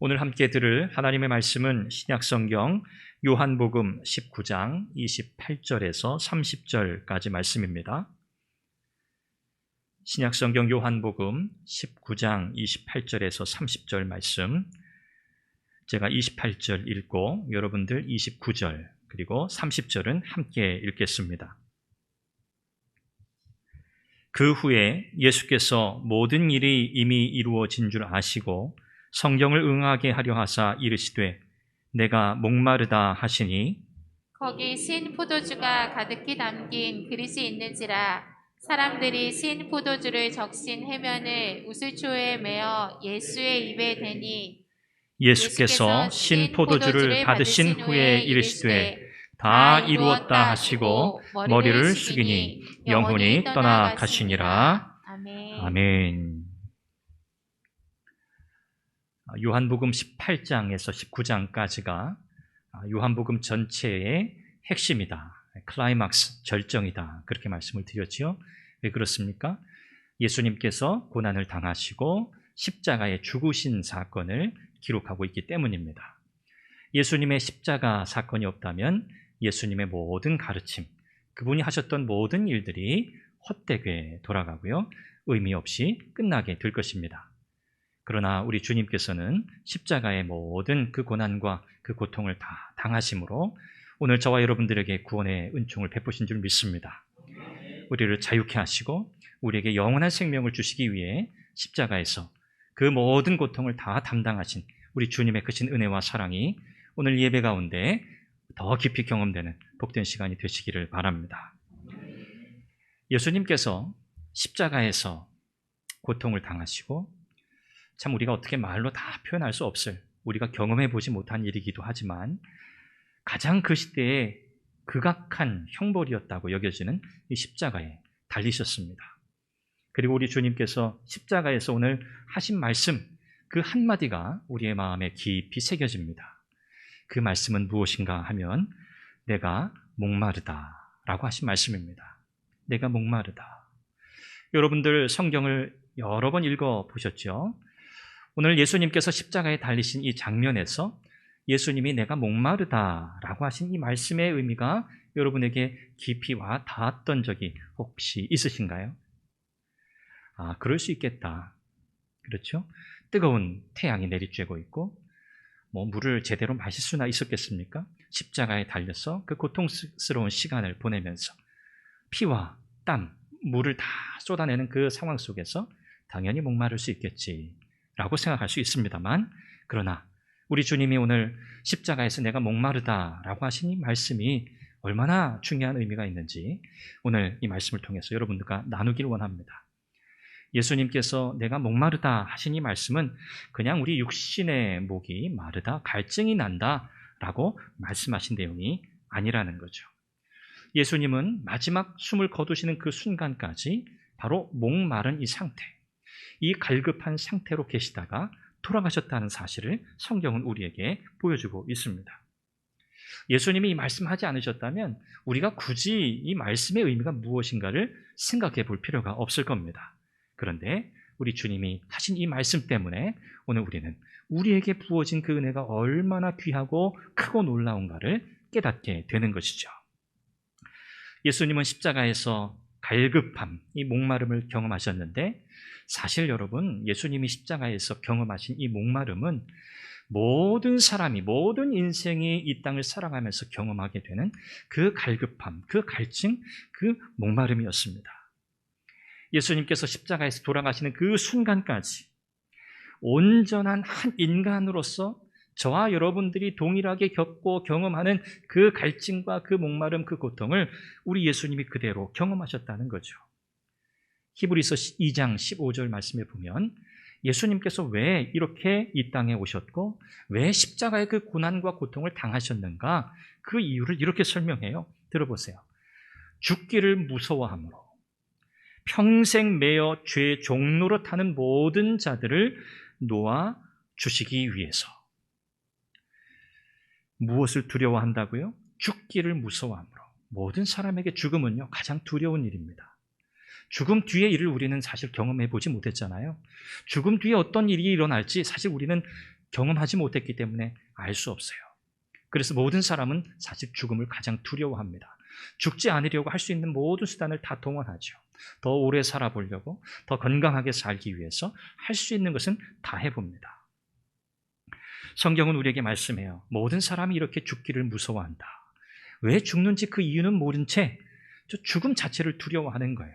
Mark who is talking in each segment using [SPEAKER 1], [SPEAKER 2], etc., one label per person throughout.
[SPEAKER 1] 오늘 함께 들을 하나님의 말씀은 신약성경 요한복음 19장 28절에서 30절까지 말씀입니다. 신약성경 요한복음 19장 28절에서 30절 말씀, 제가 28절 읽고 여러분들 29절 그리고 30절은 함께 읽겠습니다. 그 후에 예수께서 모든 일이 이미 이루어진 줄 아시고 성경을 응하게 하려 하사 이르시되 내가 목마르다 하시니
[SPEAKER 2] 거기 신 포도주가 가득히 담긴 그릇이 있는지라 사람들이 신 포도주를 적신 해면을 우슬초에 메어 예수의 입에 대니
[SPEAKER 1] 예수께서 신 포도주를 받으신 후에 이르시되 다 이루었다 하시고 머리를 숙이니 영혼이 떠나 가시니라. 아멘. 요한복음 18장에서 19장까지가 요한복음 전체의 핵심이다, 클라이막스, 절정이다, 그렇게 말씀을 드렸지요. 왜 그렇습니까? 예수님께서 고난을 당하시고 십자가에 죽으신 사건을 기록하고 있기 때문입니다. 예수님의 십자가 사건이 없다면 예수님의 모든 가르침, 그분이 하셨던 모든 일들이 헛되게 돌아가고요, 의미 없이 끝나게 될 것입니다. 그러나 우리 주님께서는 십자가의 모든 그 고난과 그 고통을 다 당하심으로 오늘 저와 여러분들에게 구원의 은총을 베푸신 줄 믿습니다. 우리를 자유케 하시고 우리에게 영원한 생명을 주시기 위해 십자가에서 그 모든 고통을 다 담당하신 우리 주님의 크신 은혜와 사랑이 오늘 예배 가운데 더 깊이 경험되는 복된 시간이 되시기를 바랍니다. 예수님께서 십자가에서 고통을 당하시고, 참 우리가 어떻게 말로 다 표현할 수 없을, 우리가 경험해 보지 못한 일이기도 하지만 가장 그 시대에 극악한 형벌이었다고 여겨지는 이 십자가에 달리셨습니다. 그리고 우리 주님께서 십자가에서 오늘 하신 말씀, 그 한마디가 우리의 마음에 깊이 새겨집니다. 그 말씀은 무엇인가 하면 내가 목마르다 라고 하신 말씀입니다. 내가 목마르다. 여러분들 성경을 여러 번 읽어보셨죠? 오늘 예수님께서 십자가에 달리신 이 장면에서 예수님이 내가 목마르다라고 하신 이 말씀의 의미가 여러분에게 깊이 와 닿았던 적이 혹시 있으신가요? 그럴 수 있겠다. 그렇죠? 뜨거운 태양이 내리쬐고 있고 물을 제대로 마실 수나 있었겠습니까? 십자가에 달려서 그 고통스러운 시간을 보내면서 피와 땀, 물을 다 쏟아내는 그 상황 속에서 당연히 목마를 수 있겠지 라고 생각할 수 있습니다만, 그러나 우리 주님이 오늘 십자가에서 내가 목마르다라고 하신 이 말씀이 얼마나 중요한 의미가 있는지 오늘 이 말씀을 통해서 여러분들과 나누길 원합니다. 예수님께서 내가 목마르다 하신 이 말씀은 그냥 우리 육신의 목이 마르다, 갈증이 난다 라고 말씀하신 내용이 아니라는 거죠. 예수님은 마지막 숨을 거두시는 그 순간까지 바로 목마른 이 상태, 이 갈급한 상태로 계시다가 돌아가셨다는 사실을 성경은 우리에게 보여주고 있습니다. 예수님이 이 말씀하지 않으셨다면 우리가 굳이 이 말씀의 의미가 무엇인가를 생각해 볼 필요가 없을 겁니다. 그런데 우리 주님이 하신 이 말씀 때문에 오늘 우리는 우리에게 부어진 그 은혜가 얼마나 귀하고 크고 놀라운가를 깨닫게 되는 것이죠. 예수님은 십자가에서 갈급함, 이 목마름을 경험하셨는데, 사실 여러분, 예수님이 십자가에서 경험하신 이 목마름은 모든 사람이, 모든 인생이 이 땅을 살아가면서 경험하게 되는 그 갈급함, 그 갈증, 그 목마름이었습니다. 예수님께서 십자가에서 돌아가시는 그 순간까지 온전한 한 인간으로서 저와 여러분들이 동일하게 겪고 경험하는 그 갈증과 그 목마름, 그 고통을 우리 예수님이 그대로 경험하셨다는 거죠. 히브리서 2장 15절 말씀에 보면 예수님께서 왜 이렇게 이 땅에 오셨고 왜 십자가의 그 고난과 고통을 당하셨는가, 그 이유를 이렇게 설명해요. 들어보세요. 죽기를 무서워함으로 평생 매여 죄 종로로 타는 모든 자들을 놓아 주시기 위해서. 무엇을 두려워한다고요? 죽기를 무서워함으로. 모든 사람에게 죽음은요, 가장 두려운 일입니다. 죽음 뒤의 일을 우리는 사실 경험해 보지 못했잖아요. 죽음 뒤에 어떤 일이 일어날지 사실 우리는 경험하지 못했기 때문에 알 수 없어요. 그래서 모든 사람은 사실 죽음을 가장 두려워합니다. 죽지 않으려고 할 수 있는 모든 수단을 다 동원하죠. 더 오래 살아보려고, 더 건강하게 살기 위해서 할 수 있는 것은 다 해봅니다. 성경은 우리에게 말씀해요. 모든 사람이 이렇게 죽기를 무서워한다. 왜 죽는지 그 이유는 모른 채 죽음 자체를 두려워하는 거예요.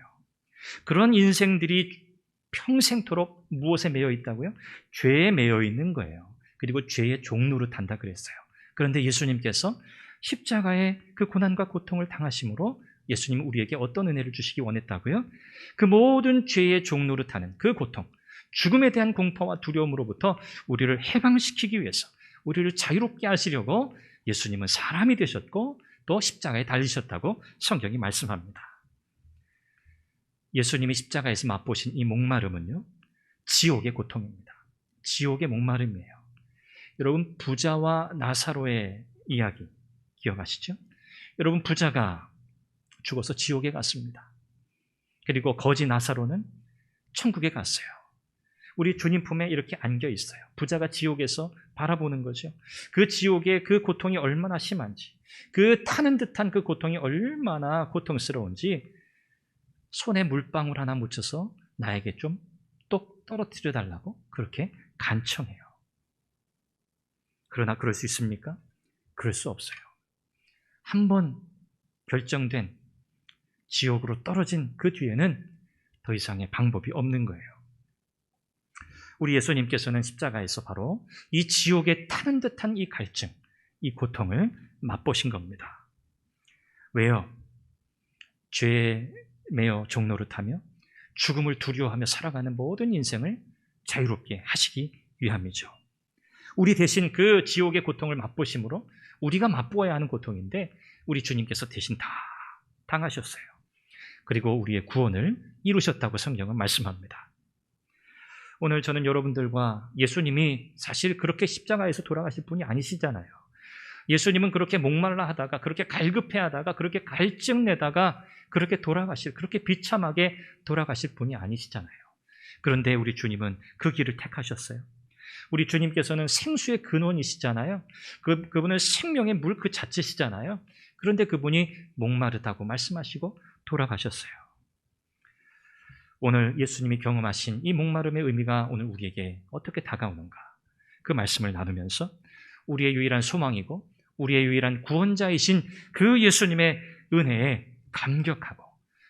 [SPEAKER 1] 그런 인생들이 평생토록 무엇에 매여 있다고요? 죄에 매여 있는 거예요. 그리고 죄의 종로로 탄다 그랬어요. 그런데 예수님께서 십자가의 그 고난과 고통을 당하심으로 예수님은 우리에게 어떤 은혜를 주시기 원했다고요? 그 모든 죄의 종로로 타는 그 고통, 죽음에 대한 공포와 두려움으로부터 우리를 해방시키기 위해서, 우리를 자유롭게 하시려고 예수님은 사람이 되셨고 또 십자가에 달리셨다고 성경이 말씀합니다. 예수님이 십자가에서 맛보신 이 목마름은요, 지옥의 고통입니다. 지옥의 목마름이에요. 여러분, 부자와 나사로의 이야기 기억하시죠? 여러분, 부자가 죽어서 지옥에 갔습니다. 그리고 거지 나사로는 천국에 갔어요. 우리 주님 품에 이렇게 안겨 있어요. 부자가 지옥에서 바라보는 거죠. 그 지옥의 그 고통이 얼마나 심한지, 그 타는 듯한 그 고통이 얼마나 고통스러운지 손에 물방울 하나 묻혀서 나에게 좀 똑 떨어뜨려 달라고 그렇게 간청해요. 그러나 그럴 수 있습니까? 그럴 수 없어요. 한번 결정된 지옥으로 떨어진 그 뒤에는 더 이상의 방법이 없는 거예요. 우리 예수님께서는 십자가에서 바로 이 지옥에 타는 듯한 이 갈증, 이 고통을 맛보신 겁니다. 왜요? 죄에 매여 종노릇하며 죽음을 두려워하며 살아가는 모든 인생을 자유롭게 하시기 위함이죠. 우리 대신 그 지옥의 고통을 맛보심으로 우리가 맛보아야 하는 고통인데 우리 주님께서 대신 다 당하셨어요. 그리고 우리의 구원을 이루셨다고 성경은 말씀합니다. 오늘 저는 여러분들과 예수님이 사실 그렇게 십자가에서 돌아가실 분이 아니시잖아요. 예수님은 그렇게 목말라 하다가, 그렇게 갈급해 하다가, 그렇게 갈증 내다가 그렇게 그렇게 비참하게 돌아가실 분이 아니시잖아요. 그런데 우리 주님은 그 길을 택하셨어요. 우리 주님께서는 생수의 근원이시잖아요. 그분은 생명의 물 그 자체시잖아요. 그런데 그분이 목마르다고 말씀하시고 돌아가셨어요. 오늘 예수님이 경험하신 이 목마름의 의미가 오늘 우리에게 어떻게 다가오는가? 그 말씀을 나누면서 우리의 유일한 소망이고 우리의 유일한 구원자이신 그 예수님의 은혜에 감격하고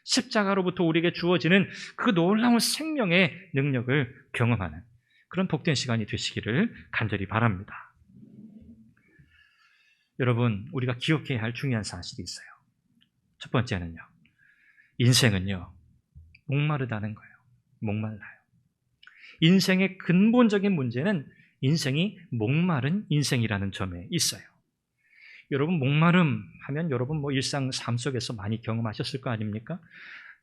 [SPEAKER 1] 십자가로부터 우리에게 주어지는 그 놀라운 생명의 능력을 경험하는 그런 복된 시간이 되시기를 간절히 바랍니다. 여러분, 우리가 기억해야 할 중요한 사실이 있어요. 첫 번째는요, 인생은요, 목마르다는 거예요. 목말라요. 인생의 근본적인 문제는 인생이 목마른 인생이라는 점에 있어요. 여러분, 목마름 하면 여러분 일상 삶 속에서 많이 경험하셨을 거 아닙니까?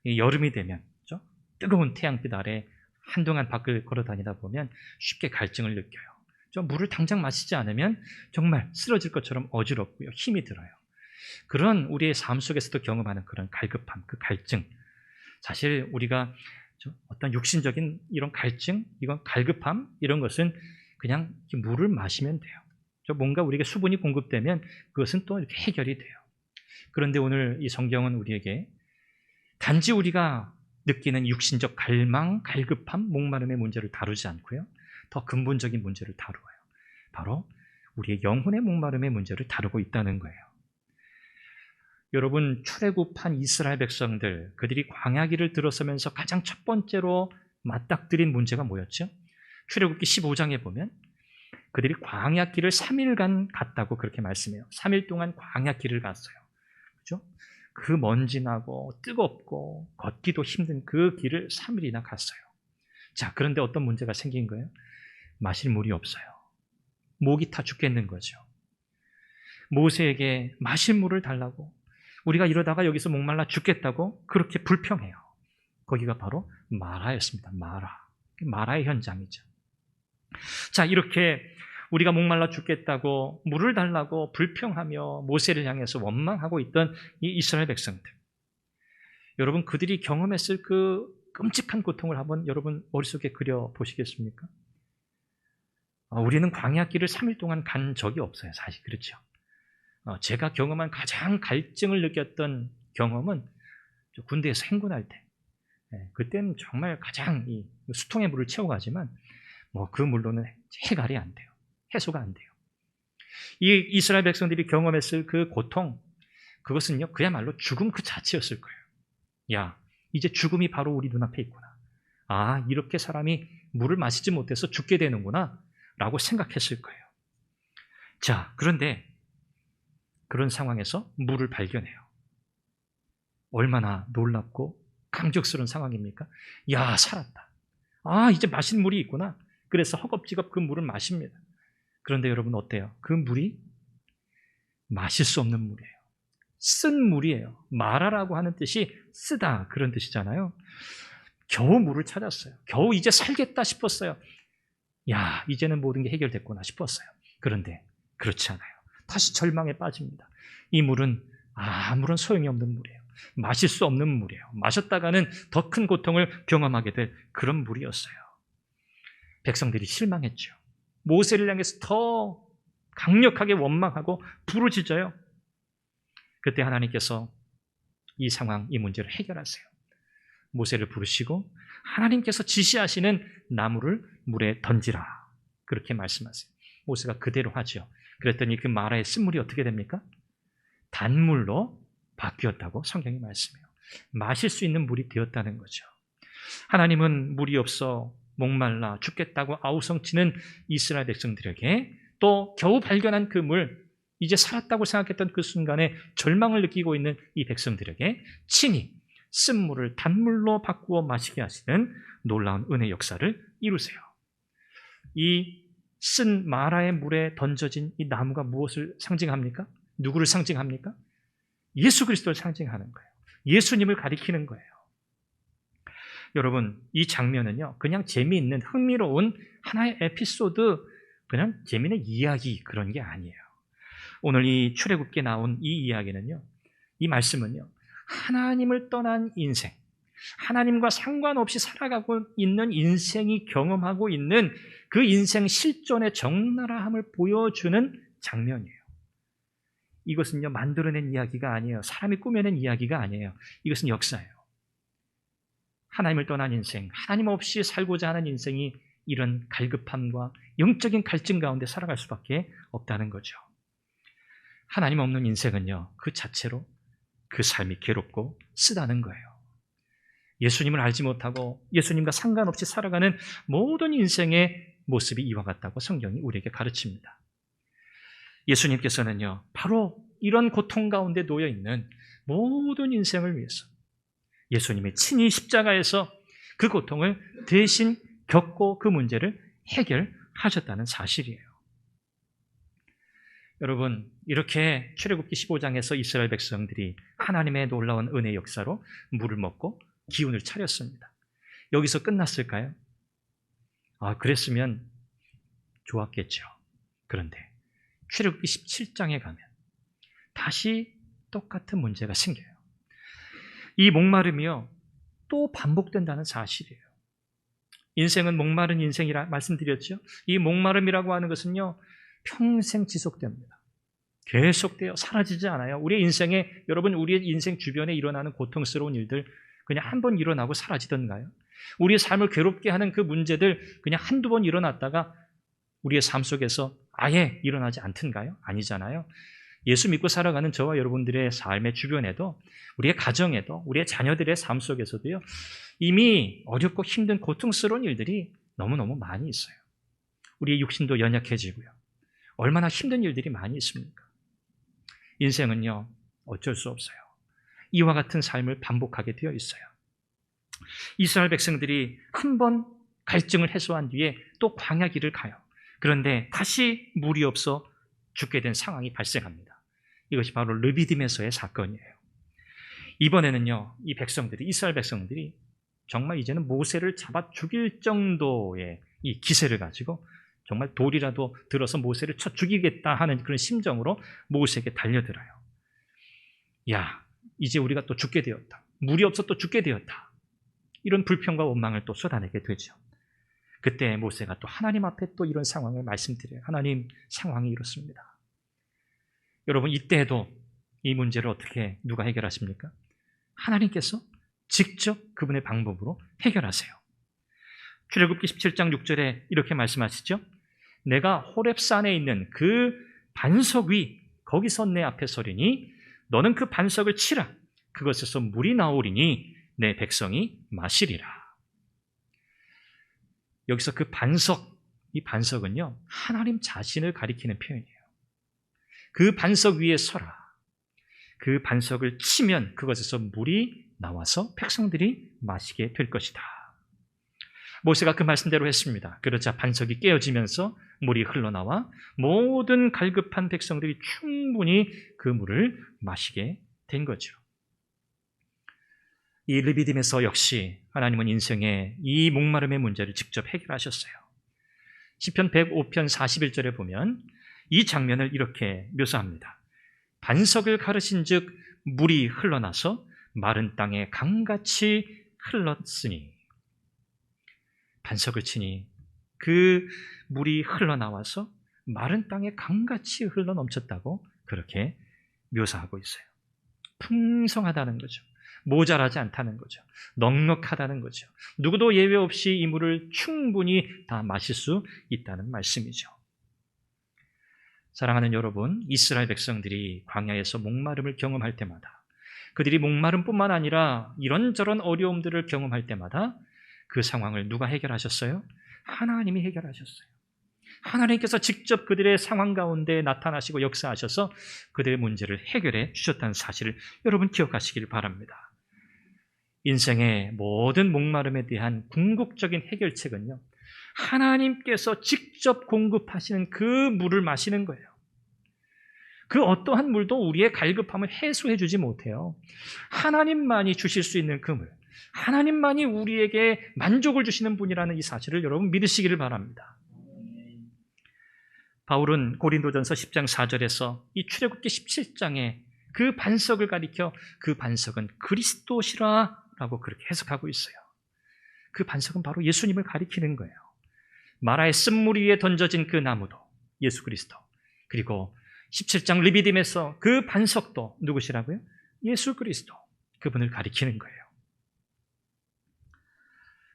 [SPEAKER 1] 여름이 되면 그렇죠? 뜨거운 태양빛 아래 한동안 밖을 걸어 다니다 보면 쉽게 갈증을 느껴요. 물을 당장 마시지 않으면 정말 쓰러질 것처럼 어지럽고요. 힘이 들어요. 그런 우리의 삶 속에서도 경험하는 그런 갈급함, 그 갈증. 사실 우리가 어떤 육신적인 이런 갈증, 이건 갈급함, 이런 것은 그냥 물을 마시면 돼요. 뭔가 우리에게 수분이 공급되면 그것은 또 이렇게 해결이 돼요. 그런데 오늘 이 성경은 우리에게 단지 우리가 느끼는 육신적 갈망, 갈급함, 목마름의 문제를 다루지 않고요. 더 근본적인 문제를 다루어요. 바로 우리의 영혼의 목마름의 문제를 다루고 있다는 거예요. 여러분, 출애굽한 이스라엘 백성들, 그들이 광야길을 들어서면서 가장 첫 번째로 맞닥뜨린 문제가 뭐였죠? 출애굽기 15장에 보면 그들이 광야길을 3일간 갔다고 그렇게 말씀해요. 3일 동안 광야길을 갔어요. 그죠? 그 먼지나고 뜨겁고 걷기도 힘든 그 길을 3일이나 갔어요. 자, 그런데 어떤 문제가 생긴 거예요? 마실 물이 없어요. 목이 타 죽겠는 거죠. 모세에게 마실 물을 달라고, 우리가 이러다가 여기서 목말라 죽겠다고 그렇게 불평해요. 거기가 바로 마라였습니다. 마라의 현장이죠. 자, 이렇게 우리가 목말라 죽겠다고 물을 달라고 불평하며 모세를 향해서 원망하고 있던 이 이스라엘 백성들, 여러분, 그들이 경험했을 그 끔찍한 고통을 한번 여러분 머릿속에 그려보시겠습니까? 우리는 광야길을 3일 동안 간 적이 없어요. 사실 그렇죠. 제가 경험한 가장 갈증을 느꼈던 경험은 군대에서 행군할 때, 그때는 정말 가장 이 수통에 물을 채워가지만 그 물로는 해갈이 안 돼요. 해소가 안 돼요. 이 이스라엘 백성들이 경험했을 그 고통, 그것은요 그야말로 죽음 그 자체였을 거예요. 야, 이제 죽음이 바로 우리 눈앞에 있구나. 이렇게 사람이 물을 마시지 못해서 죽게 되는구나 라고 생각했을 거예요. 자, 그런데 그런 상황에서 물을 발견해요. 얼마나 놀랍고 감격스러운 상황입니까? 야, 살았다. 이제 마실 물이 있구나. 그래서 허겁지겁 그 물을 마십니다. 그런데 여러분 어때요? 그 물이 마실 수 없는 물이에요. 쓴 물이에요. 마라라고 하는 뜻이 쓰다 그런 뜻이잖아요. 겨우 물을 찾았어요. 겨우 이제 살겠다 싶었어요. 야, 이제는 모든 게 해결됐구나 싶었어요. 그런데 그렇지 않아요. 다시 절망에 빠집니다. 이 물은 아무런 소용이 없는 물이에요. 마실 수 없는 물이에요. 마셨다가는 더 큰 고통을 경험하게 될 그런 물이었어요. 백성들이 실망했죠. 모세를 향해서 더 강력하게 원망하고 부르짖어요. 그때 하나님께서 이 상황, 이 문제를 해결하세요. 모세를 부르시고 하나님께서 지시하시는 나무를 물에 던지라 그렇게 말씀하세요. 모세가 그대로 하죠. 그랬더니 그 마라의 쓴물이 어떻게 됩니까? 단물로 바뀌었다고 성경이 말씀해요. 마실 수 있는 물이 되었다는 거죠. 하나님은 물이 없어 목말라 죽겠다고 아우성치는 이스라엘 백성들에게 또 겨우 발견한 그 물, 이제 살았다고 생각했던 그 순간에 절망을 느끼고 있는 이 백성들에게 친히 쓴물을 단물로 바꾸어 마시게 하시는 놀라운 은혜 역사를 이루세요. 이 쓴 마라의 물에 던져진 이 나무가 무엇을 상징합니까? 누구를 상징합니까? 예수 그리스도를 상징하는 거예요. 예수님을 가리키는 거예요. 여러분, 이 장면은요 그냥 재미있는 흥미로운 하나의 에피소드, 그냥 재미있는 이야기 그런 게 아니에요. 오늘 이 출애굽기에 나온 이 이야기는요, 이 말씀은요 하나님을 떠난 인생, 하나님과 상관없이 살아가고 있는 인생이 경험하고 있는 그 인생 실존의 적나라함을 보여주는 장면이에요. 이것은요 만들어낸 이야기가 아니에요. 사람이 꾸며낸 이야기가 아니에요. 이것은 역사예요. 하나님을 떠난 인생, 하나님 없이 살고자 하는 인생이 이런 갈급함과 영적인 갈증 가운데 살아갈 수밖에 없다는 거죠. 하나님 없는 인생은요 그 자체로 그 삶이 괴롭고 쓰다는 거예요. 예수님을 알지 못하고 예수님과 상관없이 살아가는 모든 인생의 모습이 이와 같다고 성경이 우리에게 가르칩니다. 예수님께서는요 바로 이런 고통 가운데 놓여 있는 모든 인생을 위해서 예수님이 친히 십자가에서 그 고통을 대신 겪고 그 문제를 해결하셨다는 사실이에요. 여러분, 이렇게 출애굽기 15장에서 이스라엘 백성들이 하나님의 놀라운 은혜 역사로 물을 먹고 기운을 차렸습니다. 여기서 끝났을까요? 그랬으면 좋았겠죠. 그런데 출애굽기 17장에 가면 다시 똑같은 문제가 생겨요. 이 목마름이요 또 반복된다는 사실이에요. 인생은 목마른 인생이라 말씀드렸죠. 이 목마름이라고 하는 것은요 평생 지속됩니다. 계속돼요. 사라지지 않아요. 우리의 인생에, 여러분, 우리의 인생 주변에 일어나는 고통스러운 일들 그냥 한 번 일어나고 사라지던가요? 우리의 삶을 괴롭게 하는 그 문제들 그냥 한두 번 일어났다가 우리의 삶 속에서 아예 일어나지 않던가요? 아니잖아요. 예수 믿고 살아가는 저와 여러분들의 삶의 주변에도, 우리의 가정에도, 우리의 자녀들의 삶 속에서도요 이미 어렵고 힘든 고통스러운 일들이 너무너무 많이 있어요. 우리의 육신도 연약해지고요. 얼마나 힘든 일들이 많이 있습니까? 인생은요 어쩔 수 없어요. 이와 같은 삶을 반복하게 되어 있어요. 이스라엘 백성들이 한 번 갈증을 해소한 뒤에 또 광야 길을 가요. 그런데 다시 물이 없어 죽게 된 상황이 발생합니다. 이것이 바로 르비딤에서의 사건이에요. 이번에는요 이 백성들이, 이스라엘 백성들이 정말 이제는 모세를 잡아 죽일 정도의 이 기세를 가지고 정말 돌이라도 들어서 모세를 쳐 죽이겠다 하는 그런 심정으로 모세에게 달려들어요. 야, 이제 우리가 또 죽게 되었다. 물이 없어 또 죽게 되었다. 이런 불평과 원망을 또 쏟아내게 되죠. 그때 모세가 또 하나님 앞에 또 이런 상황을 말씀드려요. 하나님, 상황이 이렇습니다. 여러분, 이때에도 이 문제를 어떻게 누가 해결하십니까? 하나님께서 직접 그분의 방법으로 해결하세요. 출애굽기 17장 6절에 이렇게 말씀하시죠. 내가 호렙산에 있는 그 반석 위 거기서 내 앞에 서리니 너는 그 반석을 치라. 그것에서 물이 나오리니 내 백성이 마시리라. 여기서 그 반석, 이 반석은요, 하나님 자신을 가리키는 표현이에요. 그 반석 위에 서라. 그 반석을 치면 그것에서 물이 나와서 백성들이 마시게 될 것이다. 모세가 그 말씀대로 했습니다. 그러자 반석이 깨어지면서 물이 흘러나와 모든 갈급한 백성들이 충분히 그 물을 마시게 된 거죠. 이 르비딤에서 역시 하나님은 인생의 이 목마름의 문제를 직접 해결하셨어요. 시편 105편 41절에 보면 이 장면을 이렇게 묘사합니다. 반석을 가르신 즉 물이 흘러나서 마른 땅에 강같이 흘렀으니, 반석을 치니 그 물이 흘러나와서 마른 땅에 강같이 흘러넘쳤다고 그렇게 묘사하고 있어요. 풍성하다는 거죠. 모자라지 않다는 거죠. 넉넉하다는 거죠. 누구도 예외 없이 이 물을 충분히 다 마실 수 있다는 말씀이죠. 사랑하는 여러분, 이스라엘 백성들이 광야에서 목마름을 경험할 때마다, 그들이 목마름뿐만 아니라 이런저런 어려움들을 경험할 때마다 그 상황을 누가 해결하셨어요? 하나님이 해결하셨어요. 하나님께서 직접 그들의 상황 가운데 나타나시고 역사하셔서 그들의 문제를 해결해 주셨다는 사실을 여러분 기억하시길 바랍니다. 인생의 모든 목마름에 대한 궁극적인 해결책은요, 하나님께서 직접 공급하시는 그 물을 마시는 거예요. 그 어떠한 물도 우리의 갈급함을 해소해 주지 못해요. 하나님만이 주실 수 있는 그 물, 하나님만이 우리에게 만족을 주시는 분이라는 이 사실을 여러분 믿으시기를 바랍니다. 바울은 고린도전서 10장 4절에서 이 출애굽기 17장에 그 반석을 가리켜 그 반석은 그리스도시라 라고 그렇게 해석하고 있어요. 그 반석은 바로 예수님을 가리키는 거예요. 마라의 쓴물 위에 던져진 그 나무도 예수 그리스도, 그리고 17장 르비딤에서 그 반석도 누구시라고요? 예수 그리스도, 그분을 가리키는 거예요.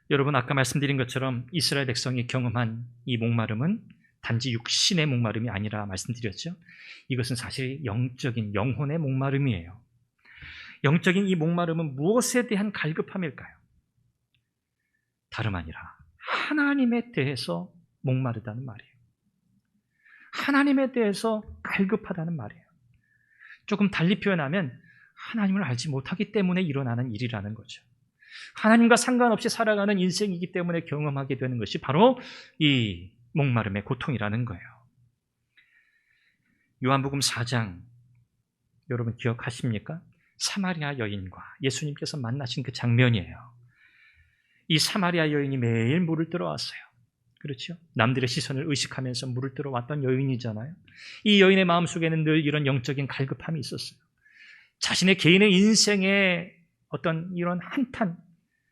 [SPEAKER 1] 여러분, 아까 말씀드린 것처럼 이스라엘 백성이 경험한 이 목마름은 단지 육신의 목마름이 아니라 말씀드렸죠. 이것은 사실 영적인, 영혼의 목마름이에요. 영적인 이 목마름은 무엇에 대한 갈급함일까요? 다름 아니라 하나님에 대해서 목마르다는 말이에요. 하나님에 대해서 갈급하다는 말이에요. 조금 달리 표현하면 하나님을 알지 못하기 때문에 일어나는 일이라는 거죠. 하나님과 상관없이 살아가는 인생이기 때문에 경험하게 되는 것이 바로 이 목마름의 고통이라는 거예요. 요한복음 4장 여러분 기억하십니까? 사마리아 여인과 예수님께서 만나신 그 장면이에요. 이 사마리아 여인이 매일 물을 들어왔어요. 그렇죠? 남들의 시선을 의식하면서 물을 들어왔던 여인이잖아요. 이 여인의 마음속에는 늘 이런 영적인 갈급함이 있었어요. 자신의 개인의 인생에 어떤 이런 한탄,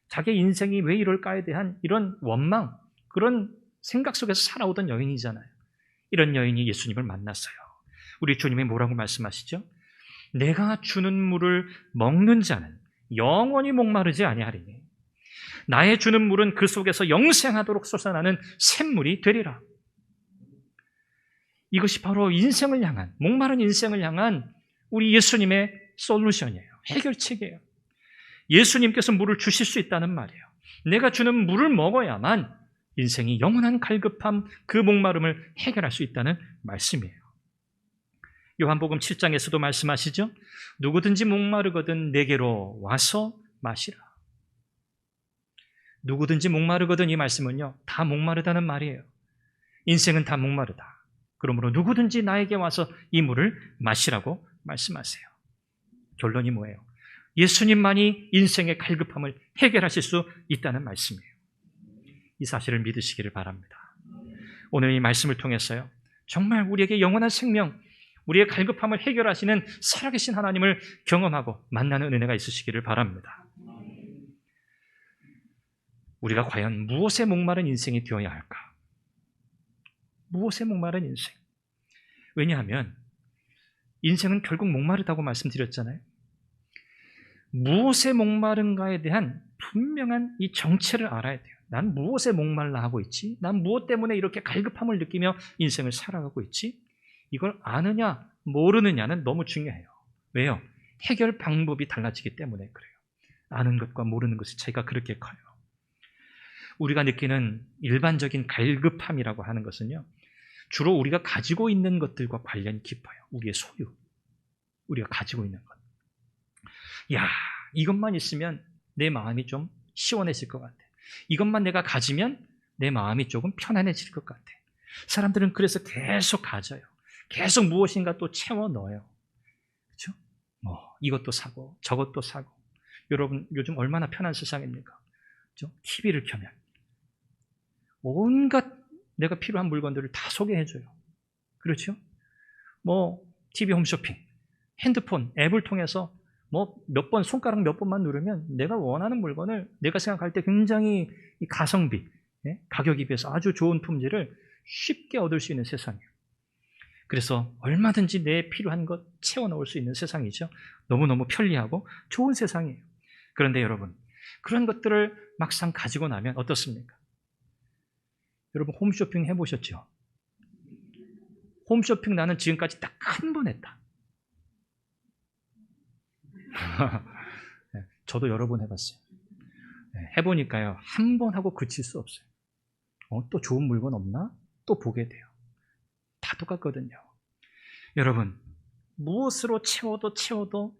[SPEAKER 1] 자기 인생이 왜 이럴까에 대한 이런 원망, 그런 생각 속에서 살아오던 여인이잖아요. 이런 여인이 예수님을 만났어요. 우리 주님이 뭐라고 말씀하시죠? 내가 주는 물을 먹는 자는 영원히 목마르지 아니하리니 나의 주는 물은 그 속에서 영생하도록 솟아나는 샘물이 되리라. 이것이 바로 인생을 향한, 목마른 인생을 향한 우리 예수님의 솔루션이에요. 해결책이에요. 예수님께서 물을 주실 수 있다는 말이에요. 내가 주는 물을 먹어야만 인생이 영원한 갈급함, 그 목마름을 해결할 수 있다는 말씀이에요. 요한복음 7장에서도 말씀하시죠. 누구든지 목마르거든 내게로 와서 마시라. 누구든지 목마르거든, 이 말씀은요, 다 목마르다는 말이에요. 인생은 다 목마르다. 그러므로 누구든지 나에게 와서 이 물을 마시라고 말씀하세요. 결론이 뭐예요? 예수님만이 인생의 갈급함을 해결하실 수 있다는 말씀이에요. 이 사실을 믿으시기를 바랍니다. 오늘 이 말씀을 통해서요, 정말 우리에게 영원한 생명, 우리의 갈급함을 해결하시는 살아계신 하나님을 경험하고 만나는 은혜가 있으시기를 바랍니다. 우리가 과연 무엇에 목마른 인생이 되어야 할까? 무엇에 목마른 인생? 왜냐하면 인생은 결국 목마르다고 말씀드렸잖아요. 무엇에 목마른가에 대한 분명한 이 정체를 알아야 돼요. 난 무엇에 목말라 하고 있지? 난 무엇 때문에 이렇게 갈급함을 느끼며 인생을 살아가고 있지? 이걸 아느냐 모르느냐는 너무 중요해요. 왜요? 해결 방법이 달라지기 때문에 그래요. 아는 것과 모르는 것의 차이가 그렇게 커요. 우리가 느끼는 일반적인 갈급함이라고 하는 것은요, 주로 우리가 가지고 있는 것들과 관련이 깊어요. 우리의 소유, 우리가 가지고 있는 것. 야, 이것만 있으면 내 마음이 좀 시원해질 것 같아. 이것만 내가 가지면 내 마음이 조금 편안해질 것 같아. 사람들은 그래서 계속 가져요. 계속 무엇인가 또 채워 넣어요. 그렇죠? 이것도 사고 저것도 사고. 여러분 요즘 얼마나 편한 세상입니까? 그렇죠? TV를 켜면 온갖 내가 필요한 물건들을 다 소개해줘요. 그렇죠? TV 홈쇼핑, 핸드폰 앱을 통해서 몇 번, 손가락 몇 번만 누르면 내가 원하는 물건을 내가 생각할 때 굉장히 가성비, 가격에 비해서 아주 좋은 품질을 쉽게 얻을 수 있는 세상이에요. 그래서 얼마든지 내 필요한 것 채워 넣을 수 있는 세상이죠. 너무너무 편리하고 좋은 세상이에요. 그런데 여러분, 그런 것들을 막상 가지고 나면 어떻습니까? 여러분 홈쇼핑 해보셨죠? 홈쇼핑 나는 지금까지 딱 한 번 했다. 저도 여러 번 해봤어요. 해보니까요, 한 번 하고 그칠 수 없어요. 또 좋은 물건 없나? 또 보게 돼요. 다 똑같거든요. 여러분, 무엇으로 채워도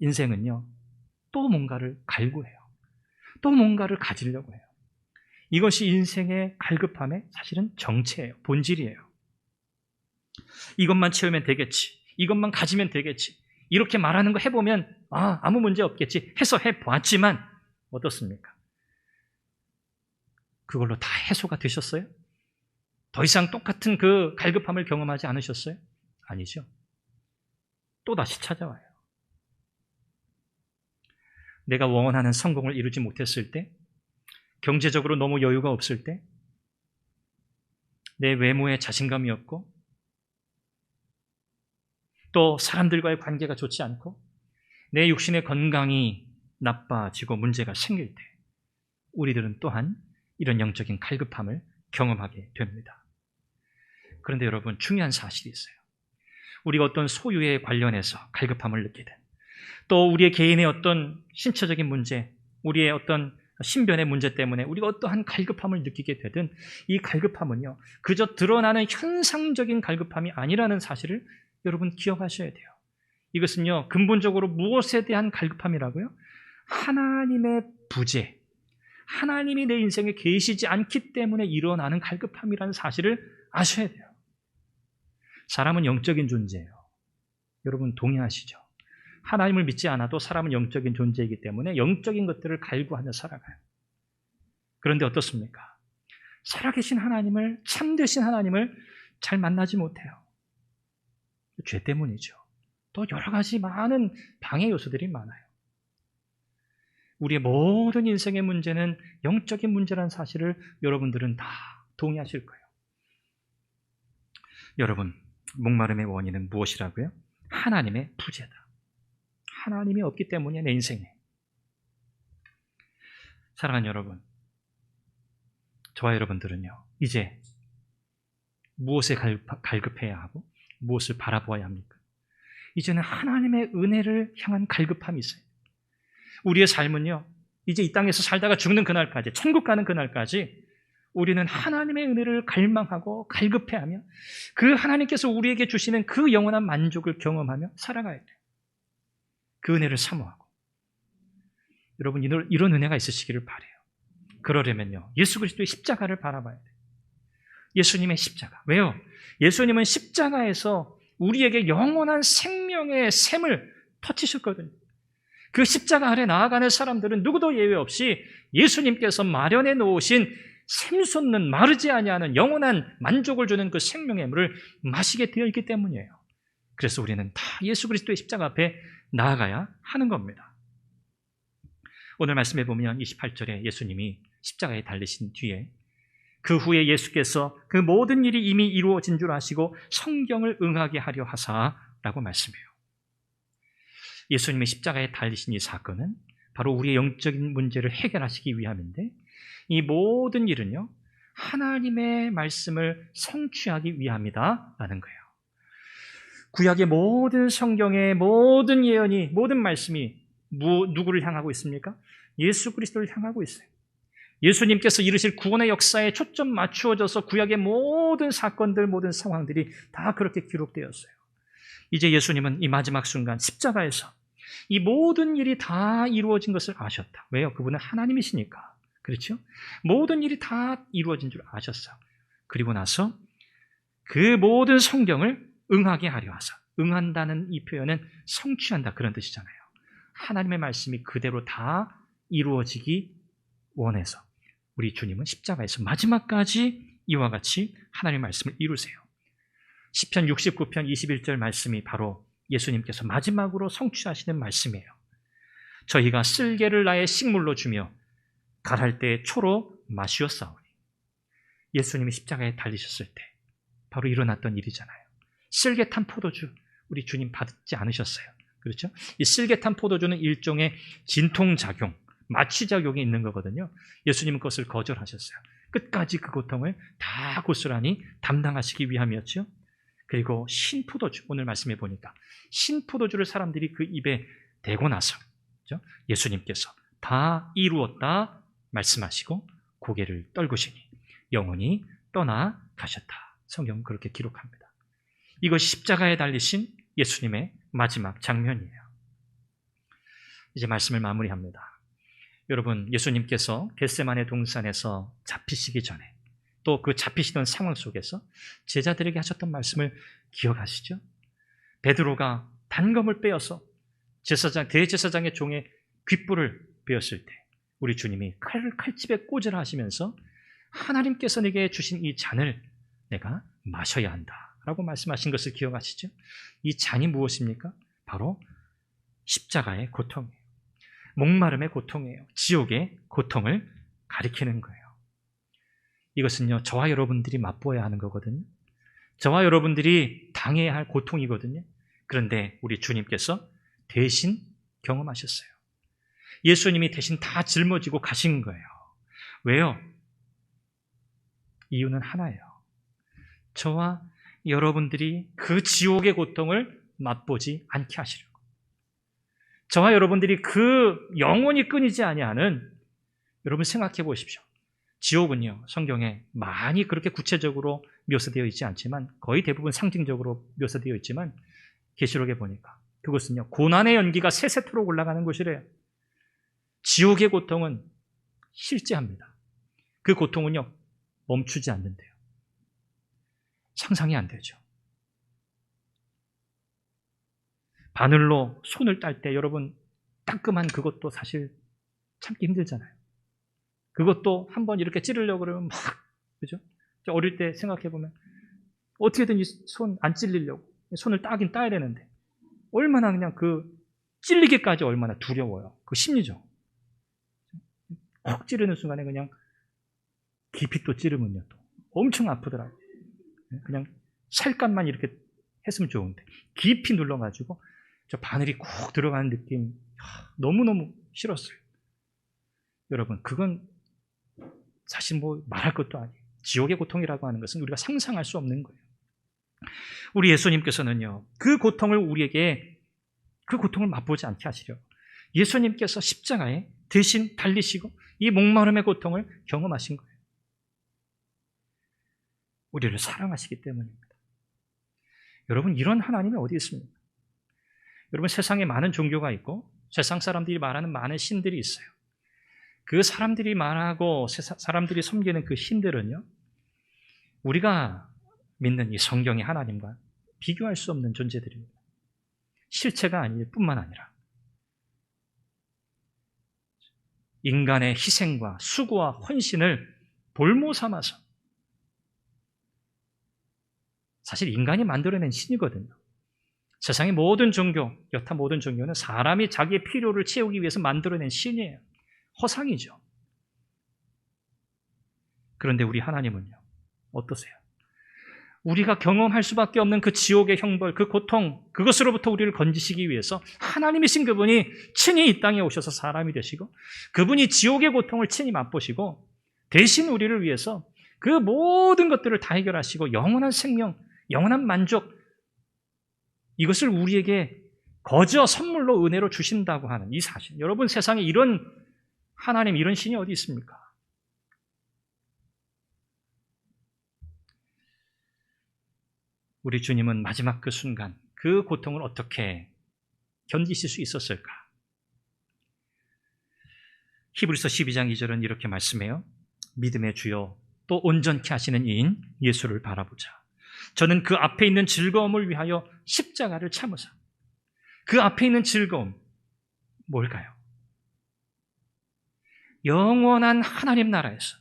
[SPEAKER 1] 인생은요, 또 뭔가를 갈구해요. 또 뭔가를 가지려고 해요. 이것이 인생의 갈급함의 사실은 정체예요. 본질이에요. 이것만 채우면 되겠지. 이것만 가지면 되겠지. 이렇게 말하는 거 해보면 아무 문제 없겠지 해서 해봤지만 어떻습니까? 그걸로 다 해소가 되셨어요? 더 이상 똑같은 그 갈급함을 경험하지 않으셨어요? 아니죠. 또다시 찾아와요. 내가 원하는 성공을 이루지 못했을 때, 경제적으로 너무 여유가 없을 때, 내 외모에 자신감이 없고 또 사람들과의 관계가 좋지 않고 내 육신의 건강이 나빠지고 문제가 생길 때 우리들은 또한 이런 영적인 갈급함을 경험하게 됩니다. 그런데 여러분, 중요한 사실이 있어요. 우리가 어떤 소유에 관련해서 갈급함을 느끼든 또 우리의 개인의 어떤 신체적인 문제, 우리의 어떤 신변의 문제 때문에 우리가 어떠한 갈급함을 느끼게 되든 이 갈급함은요, 그저 드러나는 현상적인 갈급함이 아니라는 사실을 여러분 기억하셔야 돼요. 이것은요, 근본적으로 무엇에 대한 갈급함이라고요? 하나님의 부재, 하나님이 내 인생에 계시지 않기 때문에 일어나는 갈급함이라는 사실을 아셔야 돼요. 사람은 영적인 존재예요. 여러분 동의하시죠? 하나님을 믿지 않아도 사람은 영적인 존재이기 때문에 영적인 것들을 갈구하며 살아가요. 그런데 어떻습니까? 살아계신 하나님을, 참되신 하나님을 잘 만나지 못해요. 죄 때문이죠. 또 여러 가지 많은 방해 요소들이 많아요. 우리의 모든 인생의 문제는 영적인 문제라는 사실을 여러분들은 다 동의하실 거예요. 여러분, 목마름의 원인은 무엇이라고요? 하나님의 부재다. 하나님이 없기 때문에 내 인생에. 사랑하는 여러분, 저와 여러분들은요, 이제 무엇에 갈급해야 하고 무엇을 바라보아야 합니까? 이제는 하나님의 은혜를 향한 갈급함이 있어요. 우리의 삶은요, 이제 이 땅에서 살다가 죽는 그날까지, 천국 가는 그날까지 우리는 하나님의 은혜를 갈망하고 갈급해하며 그 하나님께서 우리에게 주시는 그 영원한 만족을 경험하며 살아가야 돼요. 그 은혜를 사모하고. 여러분, 이런 은혜가 있으시기를 바라요. 그러려면요, 예수 그리스도의 십자가를 바라봐야 돼요. 예수님의 십자가. 왜요? 예수님은 십자가에서 우리에게 영원한 생명의 샘을 터치셨거든요. 그 십자가 아래 나아가는 사람들은 누구도 예외 없이 예수님께서 마련해 놓으신 샘솟는 마르지 아니하는 영원한 만족을 주는 그 생명의 물을 마시게 되어 있기 때문이에요. 그래서 우리는 다 예수 그리스도의 십자가 앞에 나아가야 하는 겁니다. 오늘 말씀해 보면 28절에 예수님이 십자가에 달리신 뒤에 그 후에 예수께서 그 모든 일이 이미 이루어진 줄 아시고 성경을 응하게 하려 하사라고 말씀해요. 예수님의 십자가에 달리신 이 사건은 바로 우리의 영적인 문제를 해결하시기 위함인데, 이 모든 일은요 하나님의 말씀을 성취하기 위함이다라는 거예요. 구약의 모든 성경의 모든 예언이, 모든 말씀이 누구를 향하고 있습니까? 예수 그리스도를 향하고 있어요. 예수님께서 이루실 구원의 역사에 초점 맞추어져서 구약의 모든 사건들, 모든 상황들이 다 그렇게 기록되었어요. 이제 예수님은 이 마지막 순간 십자가에서 이 모든 일이 다 이루어진 것을 아셨다. 왜요? 그분은 하나님이시니까. 그렇죠? 모든 일이 다 이루어진 줄 아셨어요. 그리고 나서 그 모든 성경을 응하게 하려 하사. 응한다는 이 표현은 성취한다, 그런 뜻이잖아요. 하나님의 말씀이 그대로 다 이루어지기 원해서 우리 주님은 십자가에서 마지막까지 이와 같이 하나님의 말씀을 이루세요. 시편 69편 21절 말씀이 바로 예수님께서 마지막으로 성취하시는 말씀이에요. 저희가 쓸개를 나의 식물로 주며 갈할 때의 초로 마시었사오니. 예수님이 십자가에 달리셨을 때 바로 일어났던 일이잖아요. 쓸개 탄 포도주 우리 주님 받지 않으셨어요. 그렇죠? 이 쓸개 탄 포도주는 일종의 진통작용, 마취작용이 있는 거거든요. 예수님은 그것을 거절하셨어요. 끝까지 그 고통을 다 고스란히 담당하시기 위함이었죠. 그리고 신포도주, 오늘 말씀해 보니까 신포도주를 사람들이 그 입에 대고 나서, 그렇죠? 예수님께서 다 이루었다 말씀하시고 고개를 떨구시니 영원히 떠나가셨다. 성경은 그렇게 기록합니다. 이것이 십자가에 달리신 예수님의 마지막 장면이에요. 이제 말씀을 마무리합니다. 여러분, 예수님께서 겟세마네 동산에서 잡히시기 전에 또 그 잡히시던 상황 속에서 제자들에게 하셨던 말씀을 기억하시죠? 베드로가 단검을 빼어서 대제사장의 종의 귓불을 베었을 때 우리 주님이 칼집에 꽂으라 하시면서 하나님께서 내게 주신 이 잔을 내가 마셔야 한다라고 말씀하신 것을 기억하시죠? 이 잔이 무엇입니까? 바로 십자가의 고통이에요. 목마름의 고통이에요. 지옥의 고통을 가리키는 거예요. 이것은요, 저와 여러분들이 맛보아야 하는 거거든요. 저와 여러분들이 당해야 할 고통이거든요. 그런데 우리 주님께서 대신 경험하셨어요. 예수님이 대신 다 짊어지고 가신 거예요. 왜요? 이유는 하나예요. 저와 여러분들이 그 지옥의 고통을 맛보지 않게 하시려고. 저와 여러분들이 그 영원히 끊이지 아니하는, 여러분 생각해 보십시오. 지옥은요, 성경에 많이 그렇게 구체적으로 묘사되어 있지 않지만 거의 대부분 상징적으로 묘사되어 있지만 계시록에 보니까 그것은요, 고난의 연기가 세세토록 올라가는 곳이래요. 지옥의 고통은 실제합니다. 그 고통은요, 멈추지 않는데요. 상상이 안 되죠. 바늘로 손을 딸 때 여러분 따끔한 그것도 사실 참기 힘들잖아요. 그것도 한번 이렇게 찌르려고 그러면 막, 그죠? 어릴 때 생각해보면 어떻게든 이 손 안 찔리려고 손을 따긴 따야 되는데 얼마나 그냥 그 찔리기까지 얼마나 두려워요. 그 심리죠. 콕 찌르는 순간에 그냥 깊이 또 찌르면요, 또 엄청 아프더라고요. 그냥 살갗만 이렇게 했으면 좋은데 깊이 눌러가지고 저 바늘이 콕 들어가는 느낌, 너무너무 싫었어요. 여러분, 그건 사실 뭐 말할 것도 아니에요. 지옥의 고통이라고 하는 것은 우리가 상상할 수 없는 거예요. 우리 예수님께서는요, 그 고통을 우리에게, 그 고통을 맛보지 않게 하시려고 예수님께서 십자가에 대신 달리시고 이 목마름의 고통을 경험하신 거예요. 우리를 사랑하시기 때문입니다. 여러분, 이런 하나님이 어디 있습니까? 여러분, 세상에 많은 종교가 있고 세상 사람들이 말하는 많은 신들이 있어요. 그 사람들이 말하고 사람들이 섬기는 그 신들은요, 우리가 믿는 이 성경의 하나님과 비교할 수 없는 존재들입니다. 실체가 아닐 뿐만 아니라 인간의 희생과 수고와 헌신을 볼모 삼아서, 사실 인간이 만들어낸 신이거든요. 세상의 모든 종교, 여타 모든 종교는 사람이 자기의 필요를 채우기 위해서 만들어낸 신이에요. 허상이죠. 그런데 우리 하나님은요, 어떠세요? 우리가 경험할 수밖에 없는 그 지옥의 형벌, 그 고통, 그것으로부터 우리를 건지시기 위해서 하나님이신 그분이 친히 이 땅에 오셔서 사람이 되시고, 그분이 지옥의 고통을 친히 맛보시고, 대신 우리를 위해서 그 모든 것들을 다 해결하시고 영원한 생명, 영원한 만족, 이것을 우리에게 거저 선물로 은혜로 주신다고 하는 이 사실. 여러분, 세상에 이런 하나님, 이런 신이 어디 있습니까? 우리 주님은 마지막 그 순간, 그 고통을 어떻게 견디실 수 있었을까? 히브리서 12장 2절은 이렇게 말씀해요. 믿음의 주요 또 온전케 하시는 이인 예수를 바라보자. 저는 그 앞에 있는 즐거움을 위하여 십자가를 참으사. 그 앞에 있는 즐거움, 뭘까요? 영원한 하나님 나라에서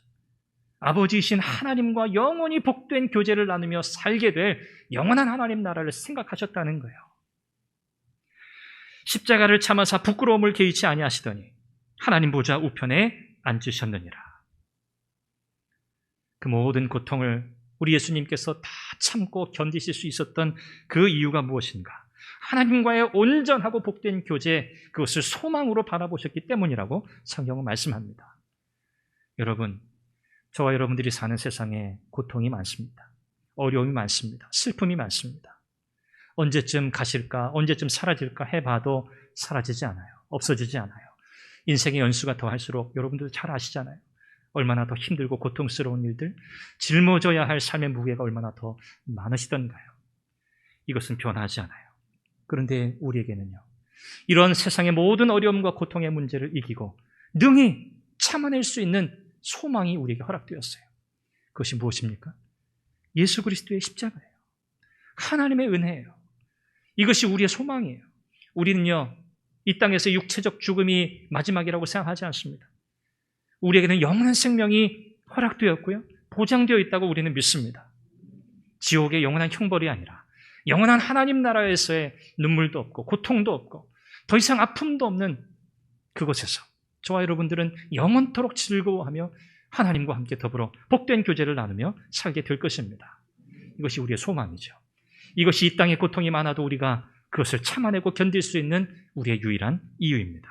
[SPEAKER 1] 아버지이신 하나님과 영원히 복된 교제를 나누며 살게 될 영원한 하나님 나라를 생각하셨다는 거예요. 십자가를 참아사 부끄러움을 개의치 아니하시더니 하나님 보좌 우편에 앉으셨느니라. 그 모든 고통을 우리 예수님께서 다 참고 견디실 수 있었던 그 이유가 무엇인가? 하나님과의 온전하고 복된 교제, 그것을 소망으로 바라보셨기 때문이라고 성경은 말씀합니다. 여러분, 저와 여러분들이 사는 세상에 고통이 많습니다. 어려움이 많습니다. 슬픔이 많습니다. 언제쯤 가실까, 언제쯤 사라질까 해봐도 사라지지 않아요. 없어지지 않아요. 인생의 연수가 더할수록 여러분들도 잘 아시잖아요. 얼마나 더 힘들고 고통스러운 일들, 짊어져야 할 삶의 무게가 얼마나 더 많으시던가요. 이것은 변하지 않아요. 그런데 우리에게는요, 이런 세상의 모든 어려움과 고통의 문제를 이기고 능히 참아낼 수 있는 소망이 우리에게 허락되었어요. 그것이 무엇입니까? 예수 그리스도의 십자가예요. 하나님의 은혜예요. 이것이 우리의 소망이에요. 우리는요, 이 땅에서 육체적 죽음이 마지막이라고 생각하지 않습니다. 우리에게는 영원한 생명이 허락되었고요, 보장되어 있다고 우리는 믿습니다. 지옥의 영원한 형벌이 아니라 영원한 하나님 나라에서의 눈물도 없고 고통도 없고 더 이상 아픔도 없는 그곳에서 저와 여러분들은 영원토록 즐거워하며 하나님과 함께 더불어 복된 교제를 나누며 살게 될 것입니다. 이것이 우리의 소망이죠. 이것이 이 땅에 고통이 많아도 우리가 그것을 참아내고 견딜 수 있는 우리의 유일한 이유입니다.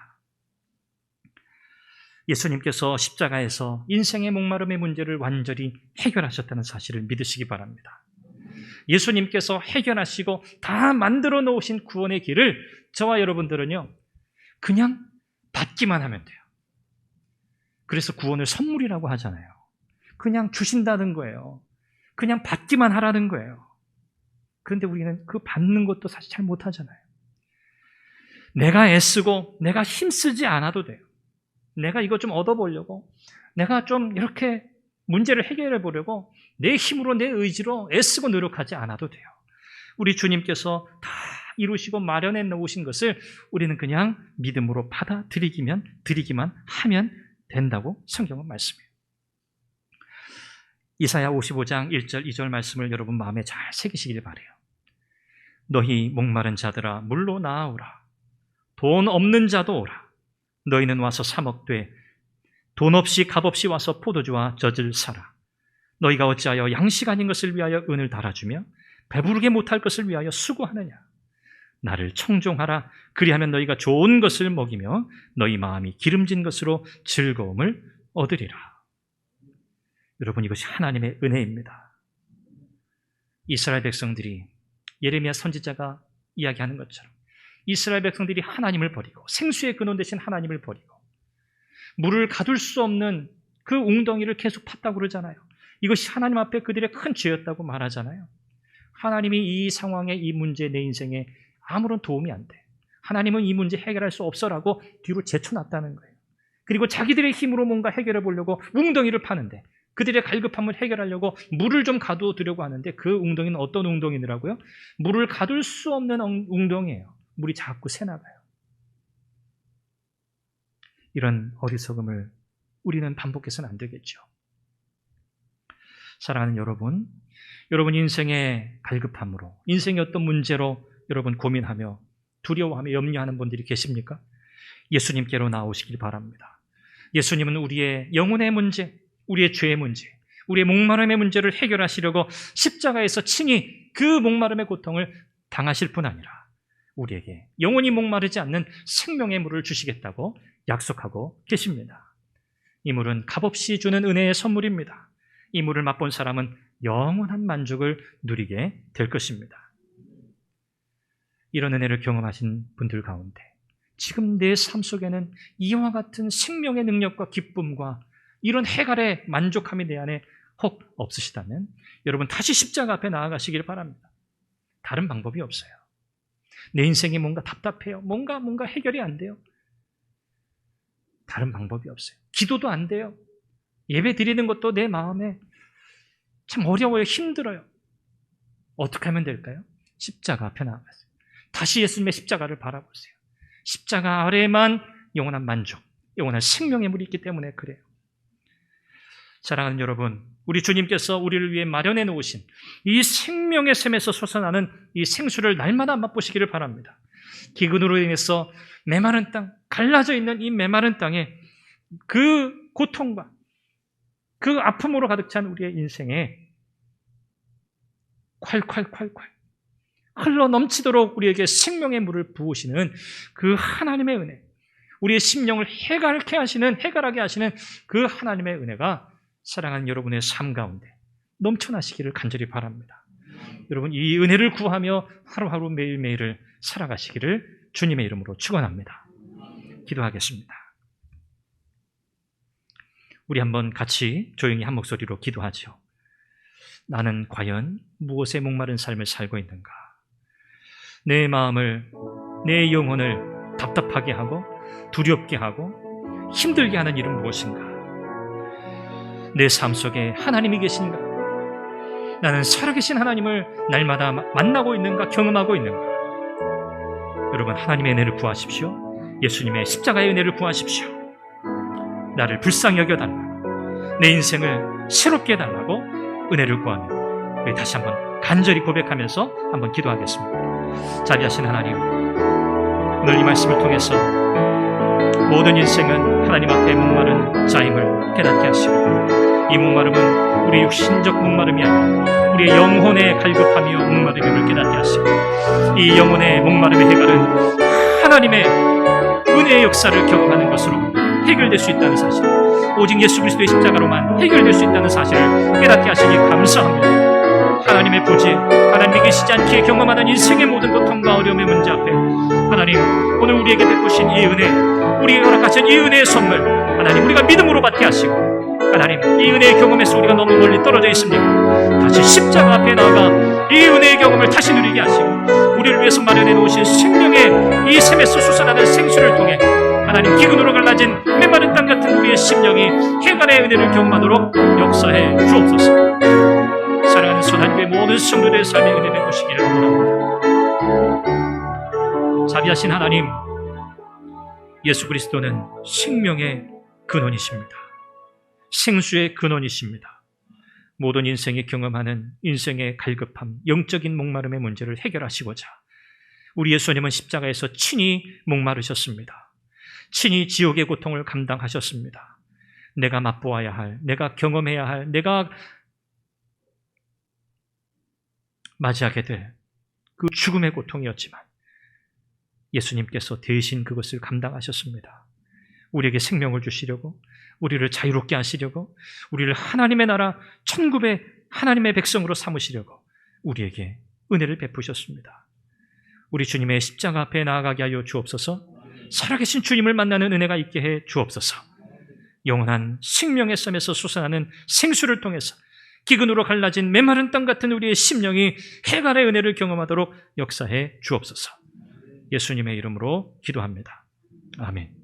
[SPEAKER 1] 예수님께서 십자가에서 인생의 목마름의 문제를 완전히 해결하셨다는 사실을 믿으시기 바랍니다. 예수님께서 해결하시고 다 만들어 놓으신 구원의 길을 저와 여러분들은요, 그냥 받기만 하면 돼요. 그래서 구원을 선물이라고 하잖아요. 그냥 주신다는 거예요. 그냥 받기만 하라는 거예요. 그런데 우리는 그 받는 것도 사실 잘 못하잖아요. 내가 애쓰고 내가 힘쓰지 않아도 돼요. 내가 이거 좀 얻어보려고, 내가 좀 이렇게 문제를 해결해 보려고 내 힘으로 내 의지로 애쓰고 노력하지 않아도 돼요. 우리 주님께서 다 이루시고 마련해 놓으신 것을 우리는 그냥 믿음으로 받아들이기만 하면 된다고 성경은 말씀해요. 이사야 55장 1절 2절 말씀을 여러분 마음에 잘 새기시길 바라요. 너희 목마른 자들아 물로 나아오라. 돈 없는 자도 오라. 너희는 와서 사 먹되 돈 없이 값 없이 와서 포도주와 젖을 사라. 너희가 어찌하여 양식 아닌 것을 위하여 은을 달아주며 배부르게 못할 것을 위하여 수고하느냐. 나를 청종하라. 그리하면 너희가 좋은 것을 먹이며 너희 마음이 기름진 것으로 즐거움을 얻으리라. 여러분, 이것이 하나님의 은혜입니다. 이스라엘 백성들이 예레미야 선지자가 이야기하는 것처럼 이스라엘 백성들이 하나님을 버리고 생수의 근원 되신 하나님을 버리고 물을 가둘 수 없는 그 웅덩이를 계속 팠다고 그러잖아요. 이것이 하나님 앞에 그들의 큰 죄였다고 말하잖아요. 하나님이 이 상황에, 이 문제, 내 인생에 아무런 도움이 안 돼. 하나님은 이 문제 해결할 수 없어라고 뒤로 제쳐놨다는 거예요. 그리고 자기들의 힘으로 뭔가 해결해 보려고 웅덩이를 파는데, 그들의 갈급함을 해결하려고 물을 좀 가두어두려고 하는데 그 웅덩이는 어떤 웅덩이더라고요? 물을 가둘 수 없는 웅덩이에요. 물이 자꾸 새나가요. 이런 어리석음을 우리는 반복해서는 안 되겠죠. 사랑하는 여러분, 여러분 인생의 갈급함으로, 인생의 어떤 문제로 여러분 고민하며 두려워하며 염려하는 분들이 계십니까? 예수님께로 나오시길 바랍니다. 예수님은 우리의 영혼의 문제, 우리의 죄의 문제, 우리의 목마름의 문제를 해결하시려고 십자가에서 친히 그 목마름의 고통을 당하실 뿐 아니라 우리에게 영원히 목마르지 않는 생명의 물을 주시겠다고 약속하고 계십니다. 이 물은 값없이 주는 은혜의 선물입니다. 이 물을 맛본 사람은 영원한 만족을 누리게 될 것입니다. 이런 은혜를 경험하신 분들 가운데 지금 내 삶 속에는 이와 같은 생명의 능력과 기쁨과 이런 해갈의 만족함이 내 안에 혹 없으시다면 여러분 다시 십자가 앞에 나아가시길 바랍니다. 다른 방법이 없어요. 내 인생이 뭔가 답답해요. 뭔가 해결이 안 돼요. 다른 방법이 없어요. 기도도 안 돼요. 예배 드리는 것도 내 마음에 참 어려워요. 힘들어요. 어떻게 하면 될까요? 십자가 앞에 나아가세요. 다시 예수님의 십자가를 바라보세요. 십자가 아래에만 영원한 만족, 영원한 생명의 물이 있기 때문에 그래요. 사랑하는 여러분, 우리 주님께서 우리를 위해 마련해 놓으신 이 생명의 샘에서 솟아나는 이 생수를 날마다 맛보시기를 바랍니다. 기근으로 인해서 메마른 땅, 갈라져 있는 이 메마른 땅에 그 고통과 그 아픔으로 가득 찬 우리의 인생에 콸콸콸콸 흘러 넘치도록 우리에게 생명의 물을 부으시는 그 하나님의 은혜, 우리의 심령을 해갈하게 하시는 그 하나님의 은혜가 사랑하는 여러분의 삶 가운데 넘쳐나시기를 간절히 바랍니다. 여러분, 이 은혜를 구하며 하루하루 매일매일을 살아가시기를 주님의 이름으로 축원합니다. 기도하겠습니다. 우리 한번 같이 조용히 한 목소리로 기도하죠. 나는 과연 무엇에 목마른 삶을 살고 있는가? 내 마음을, 내 영혼을 답답하게 하고 두렵게 하고 힘들게 하는 일은 무엇인가? 내 삶 속에 하나님이 계신가? 나는 살아계신 하나님을 날마다 만나고 있는가? 경험하고 있는가? 여러분, 하나님의 은혜를 구하십시오. 예수님의 십자가의 은혜를 구하십시오. 나를 불쌍히 여겨달라고, 내 인생을 새롭게 해달라고 은혜를 구하며 우리 다시 한번 간절히 고백하면서 한번 기도하겠습니다. 자비하신 하나님, 오늘 이 말씀을 통해서 모든 인생은 하나님 앞에 목마른 자임을 깨닫게 하시고, 이 목마름은 우리 육신적 목마름이 아니라 우리의 영혼의 갈급함이요 목마름임을 깨닫게 하시고, 이 영혼의 목마름의 해갈은 하나님의 은혜의 역사를 경험하는 것으로 해결될 수 있다는 사실, 오직 예수 그리스도의 십자가로만 해결될 수 있다는 사실을 깨닫게 하시니 감사합니다. 하나님의 부재, 하나님이 계시지 않기에 경험하는 인생의 모든 고통과 어려움의 문제 앞에 하나님, 오늘 우리에게 베푸신 이 은혜, 우리에게 허락하신 이 은혜의 선물, 하나님 우리가 믿음으로 받게 하시고, 하나님 이 은혜의 경험에서 우리가 너무 멀리 떨어져 있습니까? 다시 십자가 앞에 나아가 이 은혜의 경험을 다시 누리게 하시고, 우리를 위해서 마련해 놓으신 생명의 이 샘에서 솟아나는 생수를 통해 하나님 기근으로 갈라진 메마른 땅 같은 우리의 심령이 해갈의 은혜를 경험하도록 역사해 주옵소서. 사랑하는 선한교회 모든 성도들의 삶의 은혜 베푸시기를 원합니다. 자비하신 하나님, 예수 그리스도는 생명의 근원이십니다. 생수의 근원이십니다. 모든 인생이 경험하는 인생의 갈급함, 영적인 목마름의 문제를 해결하시고자 우리 예수님은 십자가에서 친히 목마르셨습니다. 친히 지옥의 고통을 감당하셨습니다. 내가 맛보아야 할, 내가 경험해야 할, 내가 맞이하게 될 그 죽음의 고통이었지만 예수님께서 대신 그것을 감당하셨습니다. 우리에게 생명을 주시려고, 우리를 자유롭게 하시려고, 우리를 하나님의 나라 천국의 하나님의 백성으로 삼으시려고 우리에게 은혜를 베푸셨습니다. 우리 주님의 십자가 앞에 나아가게 하여 주옵소서. 살아계신 주님을 만나는 은혜가 있게 해 주옵소서. 영원한 생명의 샘에서 솟아나는 생수를 통해서 기근으로 갈라진 메마른 땅 같은 우리의 심령이 해갈의 은혜를 경험하도록 역사해 주옵소서. 예수님의 이름으로 기도합니다. 아멘.